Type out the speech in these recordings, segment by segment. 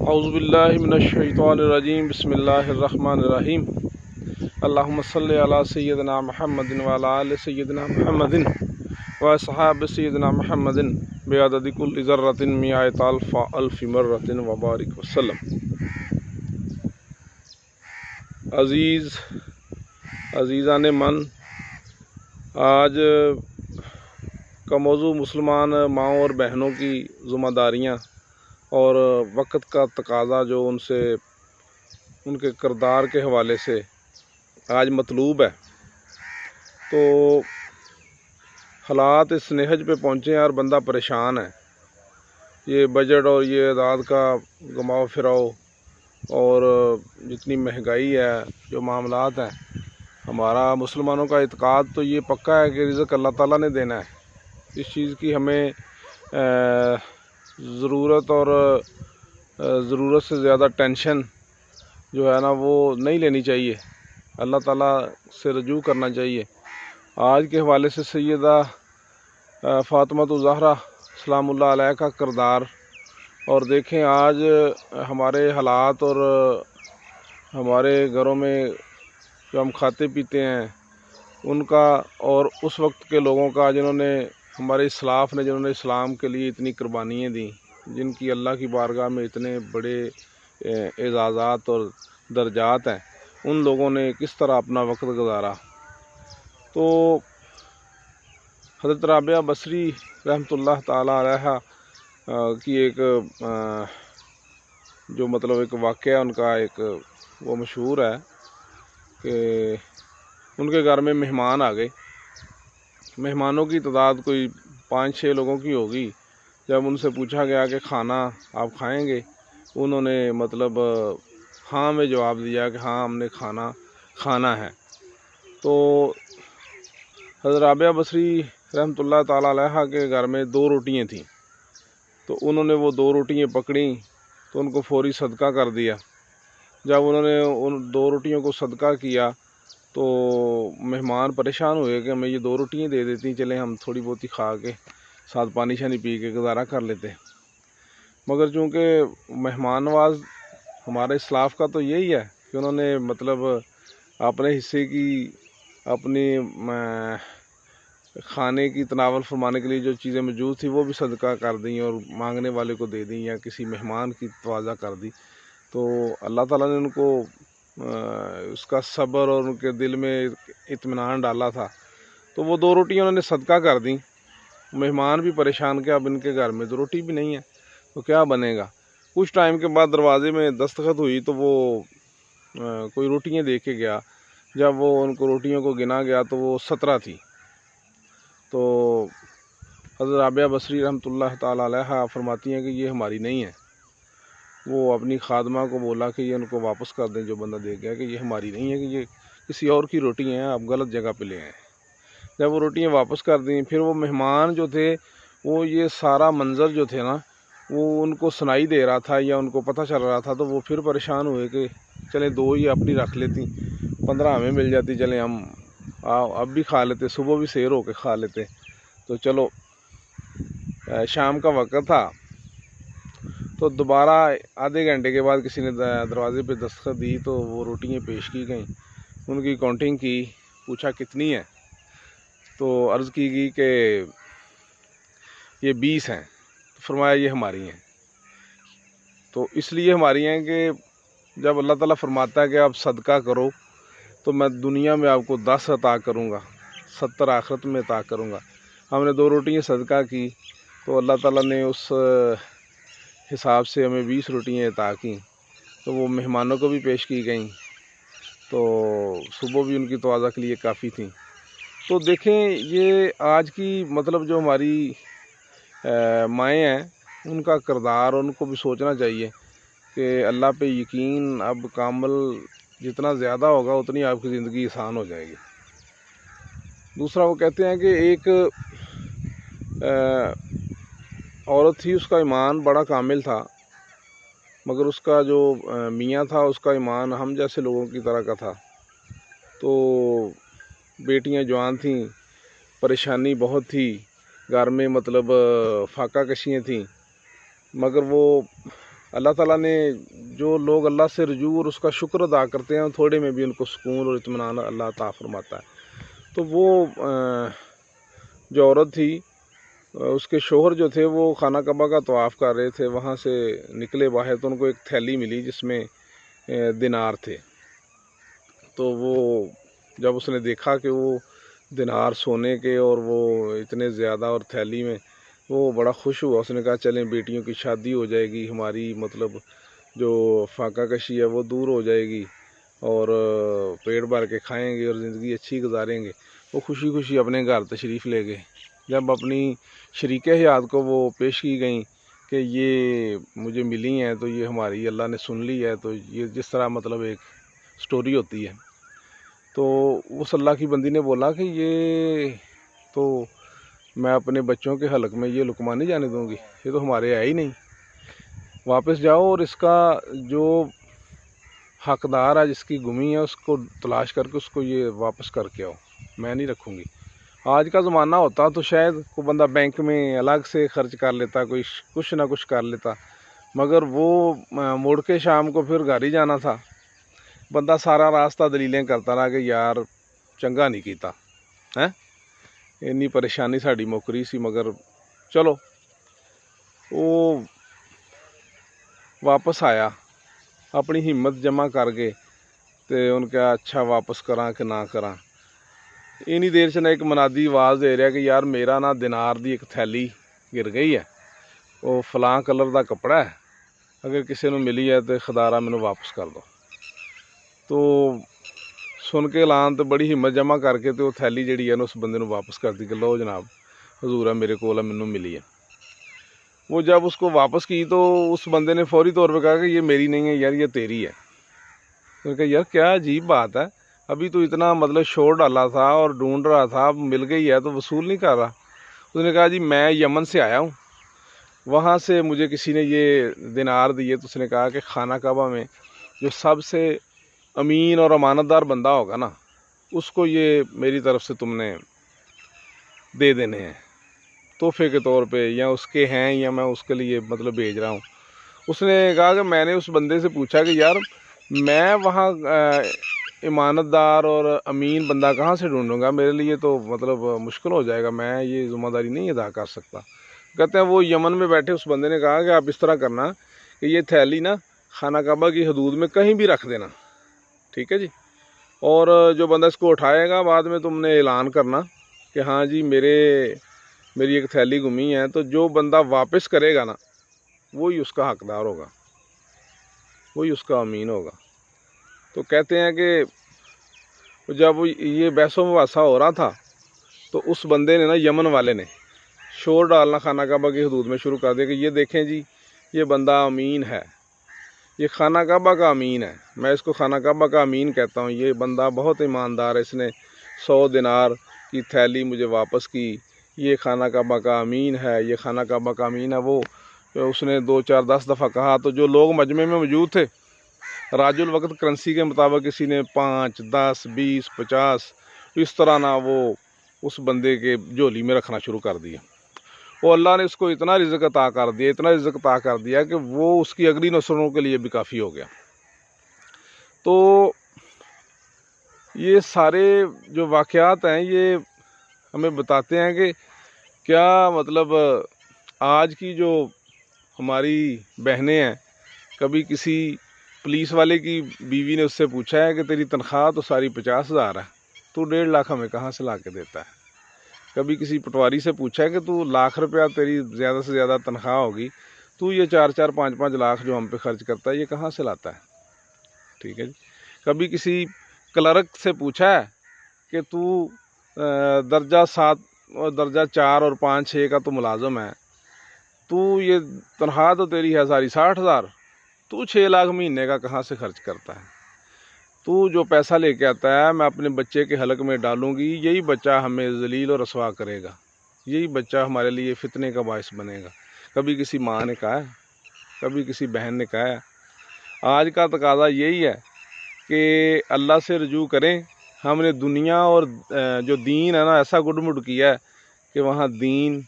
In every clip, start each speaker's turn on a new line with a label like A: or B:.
A: اعوذ باللہ من الشیطان الرجیم بسم اللہ الرحمن الرحیم اللہم صلی علی سیدنا محمد وعلی آل سیدنا محمد وصحاب سیدنا محمد بعدد کل ذرۃ مئات الف مرۃ وبارک وسلم۔ عزیزان من، آج کا موضوع مسلمان ماؤں اور بہنوں کی ذمہ داریاں اور وقت کا تقاضا جو ان کے کردار کے حوالے سے آج مطلوب ہے۔ تو حالات اس نہج پہ پہنچے ہیں اور بندہ پریشان ہے۔ یہ بجٹ اور یہ اعداد کا گھماؤ پھراؤ اور جتنی مہنگائی ہے، جو معاملات ہیں، ہمارا مسلمانوں کا اعتقاد تو یہ پکا ہے کہ رزق اللہ تعالیٰ نے دینا ہے۔ اس چیز کی ہمیں ضرورت اور ضرورت سے زیادہ ٹینشن جو ہے نا وہ نہیں لینی چاہیے، اللہ تعالیٰ سے رجوع کرنا چاہیے۔ آج کے حوالے سے سیدہ فاطمہ الزہرا سلام اللہ علیہ کا کردار، اور دیکھیں آج ہمارے حالات اور ہمارے گھروں میں جو ہم کھاتے پیتے ہیں ان کا، اور اس وقت کے لوگوں کا جنہوں نے ہمارے اسلاف نے، جنہوں نے اسلام کے لیے اتنی قربانیاں دیں، جن کی اللہ کی بارگاہ میں اتنے بڑے اعزازات اور درجات ہیں، ان لوگوں نے کس طرح اپنا وقت گزارا۔ تو حضرت رابعہ بصری رحمۃ اللہ تعالی علیہ کی ایک جو مطلب ایک واقعہ ان کا ایک وہ مشہور ہے کہ ان کے گھر میں مہمان آ گئے۔ مہمانوں کی تعداد کوئی 5-6 لوگوں کی ہوگی۔ جب ان سے پوچھا گیا کہ کھانا آپ کھائیں گے، انہوں نے مطلب ہاں میں جواب دیا کہ ہاں ہم نے کھانا ہے۔ تو حضرت رابعہ بصری رحمۃ اللہ تعالی علیہ کے گھر میں 2 روٹیاں تھیں، تو انہوں نے وہ 2 روٹیاں پکڑیں تو ان کو فوری صدقہ کر دیا۔ جب انہوں نے ان 2 روٹیوں کو صدقہ کیا تو مہمان پریشان ہوئے کہ ہمیں یہ 2 روٹیاں دے دیتی، چلیں ہم تھوڑی بہت ہی کھا کے ساتھ پانی شانی پی کے گزارا کر لیتے۔ مگر چونکہ مہمان نواز ہمارے اسلاف کا تو یہی ہے کہ انہوں نے مطلب اپنے حصے کی، اپنی کھانے کی تناول فرمانے کے لیے جو چیزیں موجود تھیں وہ بھی صدقہ کر دیں اور مانگنے والے کو دے دیں یا کسی مہمان کی تواضع کر دی۔ تو اللہ تعالیٰ نے ان کو اس کا صبر اور ان کے دل میں اطمینان ڈالا تھا، تو وہ 2 روٹیاں انہوں نے صدقہ کر دیں۔ مہمان بھی پریشان کہ اب ان کے گھر میں تو روٹی بھی نہیں ہے تو کیا بنے گا۔ کچھ ٹائم کے بعد دروازے میں دستخط ہوئی تو وہ کوئی روٹیاں دے کے گیا۔ جب وہ ان کو روٹیوں کو گنا گیا تو وہ 17 تھی۔ تو حضرت رابعہ بصری رحمۃ اللہ تعالی علیہ فرماتی ہیں کہ یہ ہماری نہیں ہے۔ وہ اپنی خادمہ کو بولا کہ یہ ان کو واپس کر دیں، جو بندہ دے گیا، کہ یہ ہماری نہیں ہے، کہ یہ کسی اور کی روٹی ہیں، آپ غلط جگہ پہ لے آئے۔ جب وہ روٹیاں واپس کر دیں، پھر وہ مہمان جو تھے وہ یہ سارا منظر جو تھے نا وہ ان کو سنائی دے رہا تھا یا ان کو پتہ چل رہا تھا، تو وہ پھر پریشان ہوئے کہ چلیں 2 ہی اپنی رکھ لیتی، 15 ہمیں مل جاتی، چلیں ہم اب بھی کھا لیتے، صبح بھی سیر ہو کے کھا لیتے۔ تو چلو شام کا وقت تھا تو دوبارہ آدھے گھنٹے کے بعد کسی نے دروازے پہ دستخط دی تو وہ روٹیاں پیش کی گئیں، ان کی کاؤنٹنگ کی، پوچھا کتنی ہے، تو عرض کی گئی کہ یہ 20 ہیں۔ فرمایا یہ ہماری ہیں۔ تو اس لیے ہماری ہیں کہ جب اللہ تعالیٰ فرماتا ہے کہ آپ صدقہ کرو تو میں دنیا میں آپ کو 10 عطا کروں گا، 70 آخرت میں عطا کروں گا۔ ہم نے 2 روٹیاں صدقہ کی تو اللہ تعالیٰ نے اس حساب سے ہمیں 20 روٹیاں عطا کیں، تو وہ مہمانوں کو بھی پیش کی گئیں، تو صبح بھی ان کی تواضع کے لیے کافی تھیں۔ تو دیکھیں یہ آج کی مطلب جو ہماری مائیں ہیں ان کا کردار، ان کو بھی سوچنا چاہیے کہ اللہ پہ یقین اب کامل جتنا زیادہ ہوگا اتنی آپ کی زندگی آسان ہو جائے گی۔ دوسرا وہ کہتے ہیں کہ ایک عورت تھی، اس کا ایمان بڑا کامل تھا، مگر اس کا جو میاں تھا اس کا ایمان ہم جیسے لوگوں کی طرح کا تھا۔ تو بیٹیاں جوان تھیں، پریشانی بہت تھی گھر میں، مطلب فاقہ کشیاں تھیں، مگر وہ اللہ تعالیٰ نے جو لوگ اللہ سے رجوع اور اس کا شکر ادا کرتے ہیں تھوڑے میں بھی ان کو سکون اور اطمینان اللہ عطا فرماتا ہے۔ تو وہ جو عورت تھی اس کے شوہر جو تھے وہ خانہ کعبہ کا طواف کر رہے تھے، وہاں سے نکلے باہر تو ان کو ایک تھیلی ملی جس میں دینار تھے۔ تو وہ جب اس نے دیکھا کہ وہ دینار سونے کے اور وہ اتنے زیادہ اور تھیلی میں، وہ بڑا خوش ہوا۔ اس نے کہا چلیں بیٹیوں کی شادی ہو جائے گی، ہماری مطلب جو فاقہ کشی ہے وہ دور ہو جائے گی اور پیٹ بھر کے کھائیں گے اور زندگی اچھی گزاریں گے۔ وہ خوشی خوشی اپنے گھر تشریف لے گئے۔ جب اپنی شریک حیات کو وہ پیش کی گئیں کہ یہ مجھے ملی ہیں تو یہ ہماری اللہ نے سن لی ہے، تو یہ جس طرح مطلب ایک سٹوری ہوتی ہے، تو اس اللہ کی بندی نے بولا کہ یہ تو میں اپنے بچوں کے حلق میں یہ لقمہ نہیں جانے دوں گی، یہ تو ہمارے ہے ہی نہیں، واپس جاؤ اور اس کا جو حقدار ہے جس کی گمی ہے اس کو تلاش کر کے اس کو یہ واپس کر کے آؤ، میں نہیں رکھوں گی۔ آج کا زمانہ ہوتا تو شاید کوئی بندہ بینک میں الگ سے خرچ کر لیتا، کوئی کچھ نہ کچھ کر لیتا، مگر وہ مڑ کے شام کو پھر گھر ہی جانا تھا۔ بندہ سارا راستہ دلیلیں کرتا رہا کہ یار چنگا نہیں کیتا ہے، انی پریشانی ساڑی موکری سی، مگر چلو وہ واپس آیا، اپنی ہمت جمع کر کے تے ان کا اچھا واپس کراں کہ نہ کراں۔ اینی دیر سے ایک منادی آواز دے رہا کہ یار میرا نا دینار دی ایک تھیلی گر گئی ہے، وہ فلاں کلر دا کپڑا ہے، اگر کسی نے ملی ہے تو خدارہ مینوں واپس کر دو۔ تو سن کے اعلان تو بڑی ہمت جمع کر کے تو وہ تھیلی جڑی ہے نا اس بندے نو واپس کر دی کہ لو جناب حضور ہے میرے کول مینوں ملی ہے۔ وہ جب اس کو واپس کی تو اس بندے نے فوری طور پہ کہا کہ یہ میری نہیں ہے یار، یہ تیری ہے۔ تو کہا یار کیا عجیب بات ہے، ابھی تو اتنا مطلب شور ڈالا تھا اور ڈھونڈ رہا تھا، مل گئی ہے تو وصول نہیں کر رہا۔ اس نے کہا جی میں یمن سے آیا ہوں، وہاں سے مجھے کسی نے یہ دینار دیے۔ تو اس نے کہا کہ خانہ کعبہ میں جو سب سے امین اور امانت دار بندہ ہوگا نا اس کو یہ میری طرف سے تم نے دے دینے ہیں تحفے کے طور پہ، یا اس کے ہیں یا میں اس کے لیے مطلب بھیج رہا ہوں۔ اس نے کہا کہ میں نے اس بندے سے پوچھا کہ یار میں وہاں امانت دار اور امین بندہ کہاں سے ڈھونڈوں گا، میرے لیے تو مطلب مشکل ہو جائے گا، میں یہ ذمہ داری نہیں ادا کر سکتا۔ کہتے ہیں وہ یمن میں بیٹھے اس بندے نے کہا کہ آپ اس طرح کرنا کہ یہ تھیلی نا خانہ کعبہ کی حدود میں کہیں بھی رکھ دینا، ٹھیک ہے جی، اور جو بندہ اس کو اٹھائے گا بعد میں تم نے اعلان کرنا کہ ہاں جی میری ایک تھیلی گمی ہے، تو جو بندہ واپس کرے گا نا وہی اس کا حقدار ہوگا، وہی اس کا امین ہوگا۔ تو کہتے ہیں کہ جب یہ بحث و مباحثہ ہو رہا تھا تو اس بندے نے نا یمن والے نے شور ڈالنا خانہ کعبہ کی حدود میں شروع کر دیا کہ یہ دیکھیں جی یہ بندہ امین ہے، یہ خانہ کعبہ کا امین ہے، میں اس کو خانہ کعبہ کا امین کہتا ہوں، یہ بندہ بہت ایماندار ہے، اس نے 100 دینار کی تھیلی مجھے واپس کی، یہ خانہ کعبہ کا امین ہے، یہ خانہ کعبہ کا امین ہے۔ وہ اس نے 2 4 10 دفعہ کہا تو جو لوگ مجمع میں موجود تھے راج الوقت کرنسی کے مطابق کسی نے 5 10 20 50 اس طرح نہ وہ اس بندے کے جھولی میں رکھنا شروع کر دیا۔ وہ اللہ نے اس کو اتنا رزق عطا کر دیا، اتنا رزق عطا کر دیا کہ وہ اس کی اگلی نسلوں کے لیے بھی کافی ہو گیا۔ تو یہ سارے جو واقعات ہیں یہ ہمیں بتاتے ہیں کہ کیا مطلب آج کی جو ہماری بہنیں ہیں، کبھی کسی پولیس والے کی بیوی نے اس سے پوچھا ہے کہ تیری تنخواہ تو ساری 50,000 ہے، تو 1.5 لاکھ ہمیں کہاں سے لا کے دیتا ہے؟ کبھی کسی پٹواری سے پوچھا ہے کہ تو 1 لاکھ روپیہ تیری زیادہ سے زیادہ تنخواہ ہوگی، تو یہ 4 4 5 5 لاکھ جو ہم پہ خرچ کرتا ہے یہ کہاں سے لاتا ہے؟ ٹھیک ہے جی۔ کبھی کسی کلرک سے پوچھا ہے کہ تو درجہ 7 اور درجہ 4 اور 5 6 کا تو ملازم ہے، تو یہ تنخواہ تو تیری ہے ساری 60,000، تو 6 لاکھ مہینے کا کہاں سے خرچ کرتا ہے؟ تو جو پیسہ لے کے آتا ہے میں اپنے بچے کے حلق میں ڈالوں گی، یہی بچہ ہمیں ذلیل اور رسوا کرے گا، یہی بچہ ہمارے لیے فتنے کا باعث بنے گا۔ کبھی کسی ماں نے کہا ہے، کبھی کسی بہن نے کہا ہے۔ آج کا تقاضا یہی ہے کہ اللہ سے رجوع کریں۔ ہم نے دنیا اور جو دین ہے نا ایسا گڈ مڈ کیا ہے کہ وہاں دین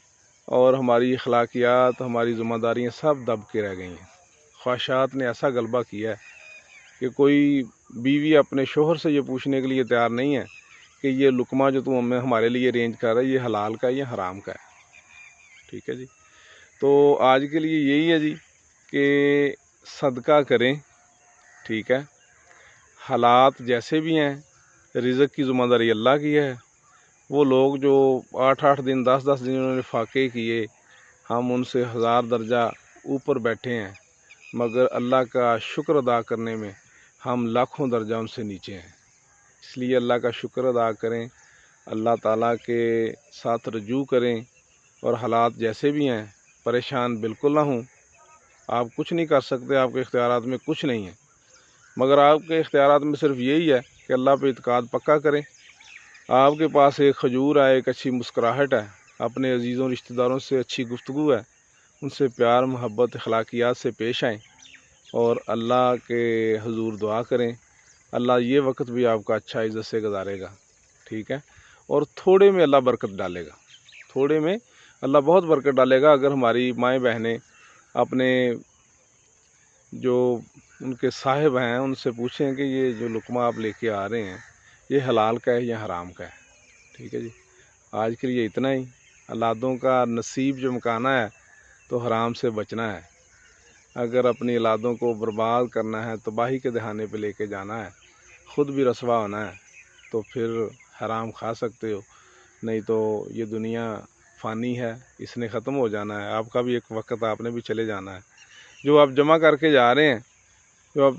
A: اور ہماری اخلاقیات، ہماری ذمہ داریاں سب دب کے رہ گئی ہیں۔ خواہشات نے ایسا غلبہ کیا ہے کہ کوئی بیوی اپنے شوہر سے یہ پوچھنے کے لیے تیار نہیں ہے کہ یہ لقمہ جو تم ہمارے لیے ارینج کر رہا ہے یہ حلال کا ہے یا حرام کا ہے. ٹھیک ہے جی. تو آج کے لیے یہی ہے جی کہ صدقہ کریں. ٹھیک ہے. حالات جیسے بھی ہیں رزق کی ذمہ داری اللہ کی ہے. وہ لوگ جو 8 دن 10 دن انہوں نے فاقے کیے ہم ان سے 1000 درجہ اوپر بیٹھے ہیں مگر اللہ کا شکر ادا کرنے میں ہم لاکھوں درجہ ان سے نیچے ہیں. اس لیے اللہ کا شکر ادا کریں, اللہ تعالیٰ کے ساتھ رجوع کریں اور حالات جیسے بھی ہیں پریشان بالکل نہ ہوں. آپ کچھ نہیں کر سکتے, آپ کے اختیارات میں کچھ نہیں ہے, مگر آپ کے اختیارات میں صرف یہی ہے کہ اللہ پہ اعتقاد پکا کریں. آپ کے پاس ایک کھجور ہے, ایک اچھی مسکراہٹ ہے, اپنے عزیزوں رشتہ داروں سے اچھی گفتگو ہے, ان سے پیار محبت اخلاقیات سے پیش آئیں اور اللہ کے حضور دعا کریں. اللہ یہ وقت بھی آپ کا اچھا عزت سے گزارے گا. ٹھیک ہے. اور تھوڑے میں اللہ برکت ڈالے گا, تھوڑے میں اللہ بہت برکت ڈالے گا. اگر ہماری مائیں بہنیں اپنے جو ان کے صاحب ہیں ان سے پوچھیں کہ یہ جو لقمہ آپ لے کے آ رہے ہیں یہ حلال کا ہے یا حرام کا ہے. ٹھیک ہے جی. آج کے لیے اتنا ہی. اولادوں کا نصیب جو مکانا ہے تو حرام سے بچنا ہے. اگر اپنی اولادوں کو برباد کرنا ہے, تباہی کے دہانے پہ لے کے جانا ہے, خود بھی رسوا ہونا ہے, تو پھر حرام کھا سکتے ہو, نہیں تو یہ دنیا فانی ہے, اس نے ختم ہو جانا ہے. آپ کا بھی ایک وقت آپ نے بھی چلے جانا ہے. جو آپ جمع کر کے جا رہے ہیں, جو آپ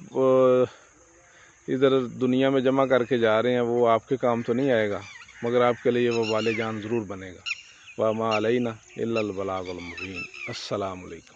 A: ادھر دنیا میں جمع کر کے جا رہے ہیں وہ آپ کے کام تو نہیں آئے گا مگر آپ کے لیے وہ وبال جان ضرور بنے گا. وما علینا الا البلاغ المبین. السلام علیکم.